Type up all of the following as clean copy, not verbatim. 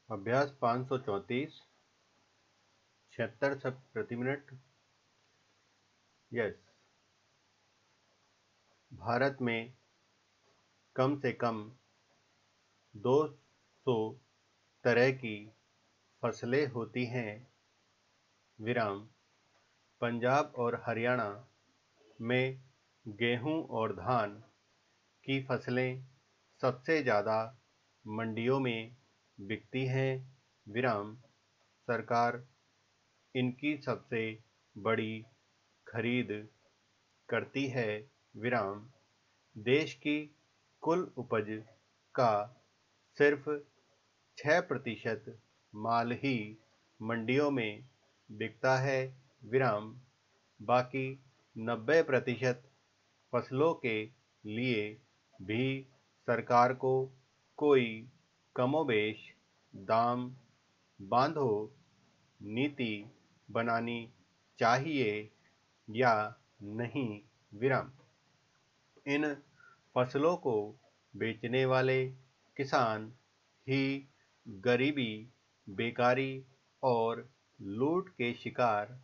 अभ्यास 534 76 शब्द प्रति मिनट। यस, भारत में कम से कम 200 तरह की फसलें होती हैं। विराम। पंजाब और हरियाणा में गेहूं और धान की फसलें सबसे ज़्यादा मंडियों में बिकती हैं। विराम। सरकार इनकी सबसे बड़ी खरीद करती है। विराम। देश की कुल उपज का सिर्फ 6% माल ही मंडियों में बिकता है। विराम। बाकी 90% फसलों के लिए भी सरकार को कोई कमोबेश दाम बांधो नीति बनानी चाहिए या नहीं। विराम। इन फसलों को बेचने वाले किसान ही गरीबी, बेकारी और लूट के शिकार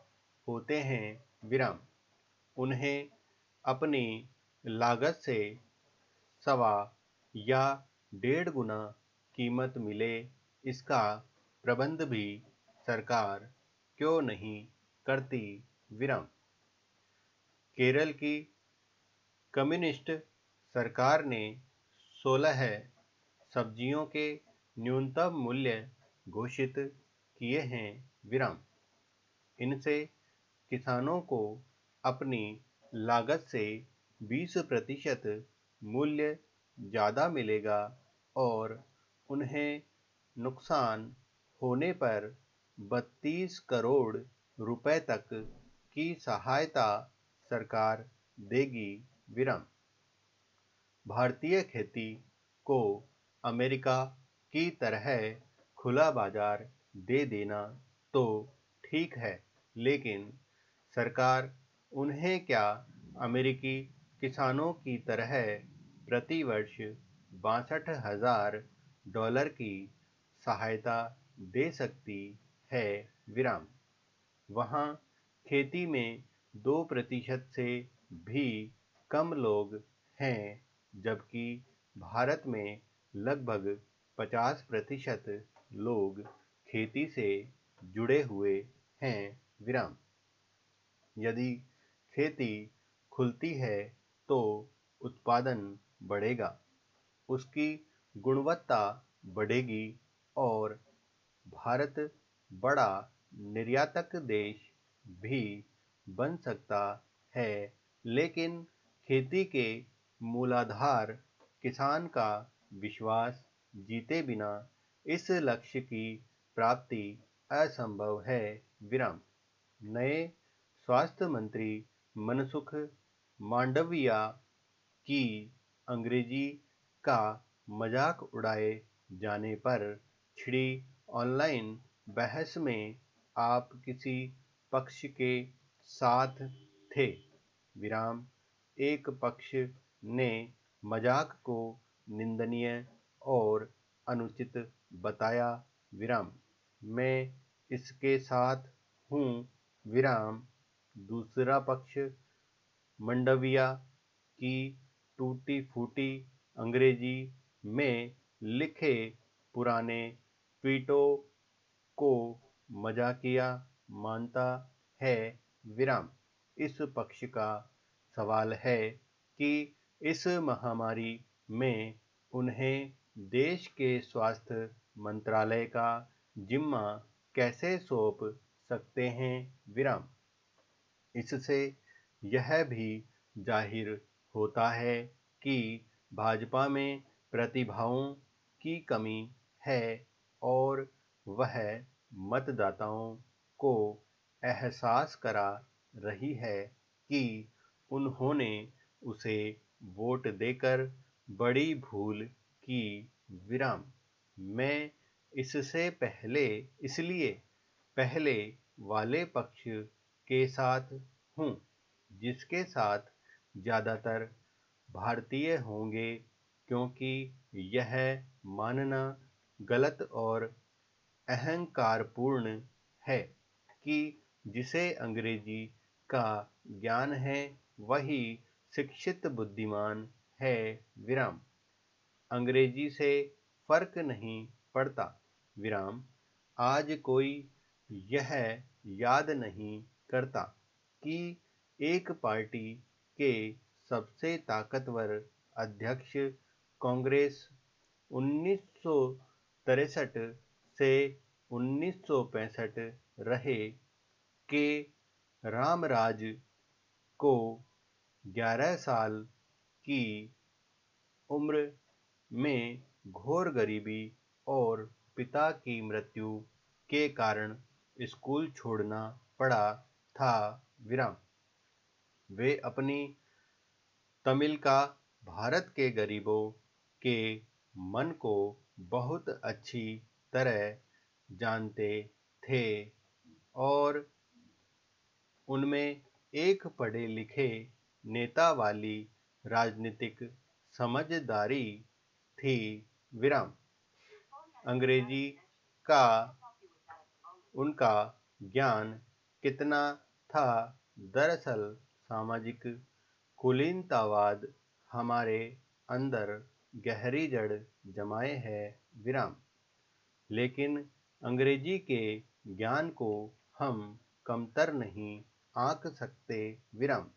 होते हैं। विराम। उन्हें अपनी लागत से 1.25 या 1.5 गुना कीमत मिले, इसका प्रबंध भी सरकार क्यों नहीं करती। विराम। केरल की कम्युनिस्ट सरकार ने 16 सब्जियों के न्यूनतम मूल्य घोषित किए हैं। विराम। इनसे किसानों को अपनी लागत से 20% मूल्य ज़्यादा मिलेगा और उन्हें नुकसान होने पर 32 करोड़ रुपए तक की सहायता सरकार देगी। विराम। भारतीय खेती को अमेरिका की तरह खुला बाजार दे देना तो ठीक है, लेकिन सरकार उन्हें क्या अमेरिकी किसानों की तरह प्रति वर्ष $62,000 की सहायता दे सकती है। विराम। वहाँ खेती में 2% से भी कम लोग हैं, जबकि भारत में लगभग 50% लोग खेती से जुड़े हुए हैं। विराम। यदि खेती खुलती है तो उत्पादन बढ़ेगा, उसकी गुणवत्ता बढ़ेगी और भारत बड़ा निर्यातक देश भी बन सकता है। लेकिन खेती के मूलाधार किसान का विश्वास जीते बिना इस लक्ष्य की प्राप्ति असंभव है। विराम। नए स्वास्थ्य मंत्री मनसुख मांडविया की अंग्रेजी का मजाक उड़ाए जाने पर छिड़ी ऑनलाइन बहस में आप किसी पक्ष के साथ थे। विराम। एक पक्ष ने मजाक को निंदनीय और अनुचित बताया। विराम। मैं इसके साथ हूँ। विराम। दूसरा पक्ष मांडविया की टूटी फूटी अंग्रेजी में लिखे पुराने ट्वीटों को मजाकिया मानता है। विराम। इस पक्ष का सवाल है कि इस महामारी में उन्हें देश के स्वास्थ्य मंत्रालय का जिम्मा कैसे सौंप सकते हैं। विराम। इससे यह भी जाहिर होता है कि भाजपा में प्रतिभाओं की कमी है और वह मतदाताओं को एहसास करा रही है कि उन्होंने उसे वोट देकर बड़ी भूल की। विराम। मैं इसलिए पहले वाले पक्ष के साथ हूँ, जिसके साथ ज़्यादातर भारतीय होंगे, क्योंकि यह मानना गलत और अहंकारपूर्ण है कि जिसे अंग्रेजी का ज्ञान है वही शिक्षित बुद्धिमान है। विराम। अंग्रेजी से फर्क नहीं पड़ता। विराम। आज कोई यह याद नहीं करता कि एक पार्टी के सबसे ताकतवर अध्यक्ष कांग्रेस 1963 से 1965 रहे के रामराज को 11 साल की उम्र में घोर गरीबी और पिता की मृत्यु के कारण स्कूल छोड़ना पड़ा था। विराम। वे अपनी तमिल का भारत के गरीबों के मन को बहुत अच्छी तरह जानते थे और उनमें एक पढ़े लिखे नेता वाली राजनीतिक समझदारी थी। विराम। अंग्रेजी का उनका ज्ञान कितना था? दरअसल सामाजिक कुलीनतावाद हमारे अंदर गहरी जड़ जमाए है। विराम। लेकिन अंग्रेजी के ज्ञान को हम कमतर नहीं आंक सकते। विराम।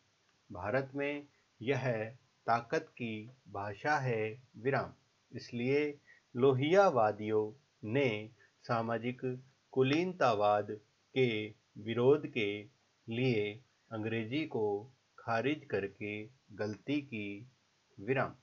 भारत में यह ताकत की भाषा है। विराम। इसलिए लोहियावादियों ने सामाजिक कुलीनतावाद के विरोध के लिए अंग्रेजी को खारिज करके गलती की। विराम।